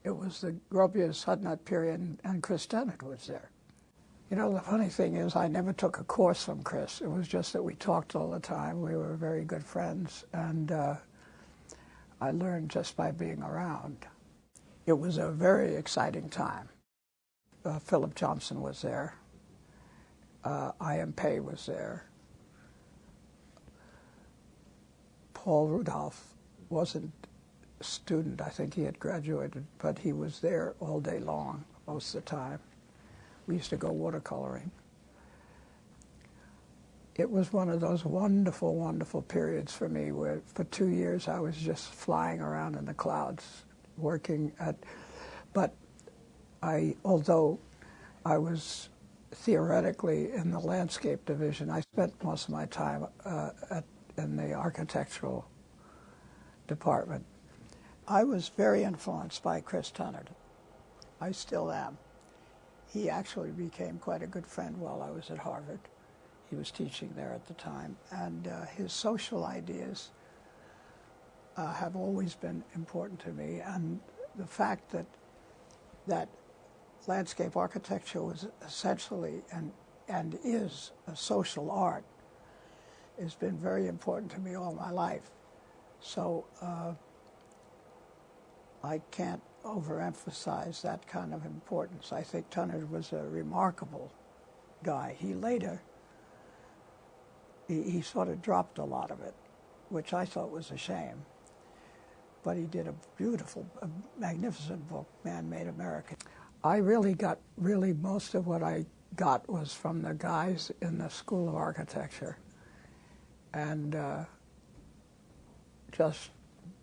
It was the Gropius-Hudnut period, and Chris Dennett was there. You know, the funny thing is I never took a course from Chris. It was just that we talked all the time. We were very good friends, and I learned just by being around. It was a very exciting time. Philip Johnson was there. I.M. Pei was there. Paul Rudolph wasn't a student. I think he had graduated, but he was there all day long, most of the time. We used to go watercoloring. It was one of those wonderful, wonderful periods for me where for 2 years I was just flying around in the clouds, working at, but although I was theoretically in the landscape division, I spent most of my time in the architectural department. I was very influenced by Chris Dennett. I still am. He actually became quite a good friend while I was at Harvard. He was teaching there at the time, and his social ideas have always been important to me, and the fact that landscape architecture was essentially and is a social art has been very important to me all my life. So I can't overemphasize that kind of importance. I think Dennett was a remarkable guy. He later, he sort of dropped a lot of it, which I thought was a shame. But he did a beautiful, a magnificent book, Man-Made America. I really got, most of what I got was from the guys in the School of Architecture. And just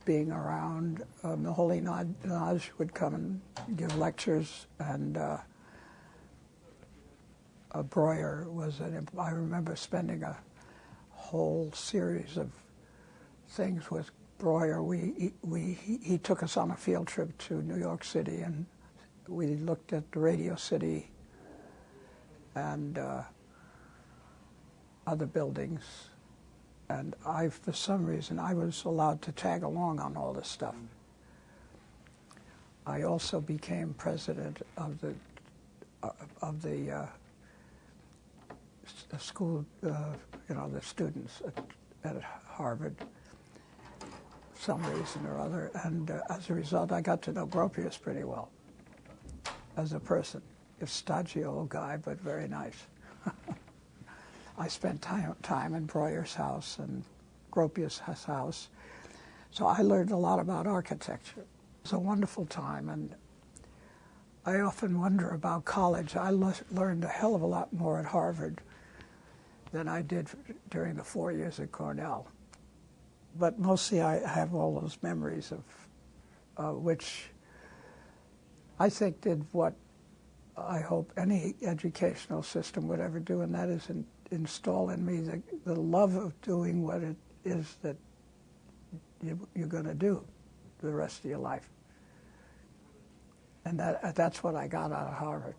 being around, Moholy-Nagy would come and give lectures, and Breuer was I remember spending a whole series of things with Breuer. He took us on a field trip to New York City, and we looked at Radio City and other buildings. And for some reason, I was allowed to tag along on all this stuff. I also became president of the school, the students at Harvard, some reason or other. And as a result, I got to know Gropius pretty well as a person. A stodgy old guy, but very nice. I spent time in Breuer's house and Gropius' house. So I learned a lot about architecture. It was a wonderful time, and I often wonder about college. I learned a hell of a lot more at Harvard than I did during the 4 years at Cornell. But mostly I have all those memories of which I think did what I hope any educational system would ever do, and that is install in me the love of doing what it is that you're going to do the rest of your life. And that's what I got out of Harvard.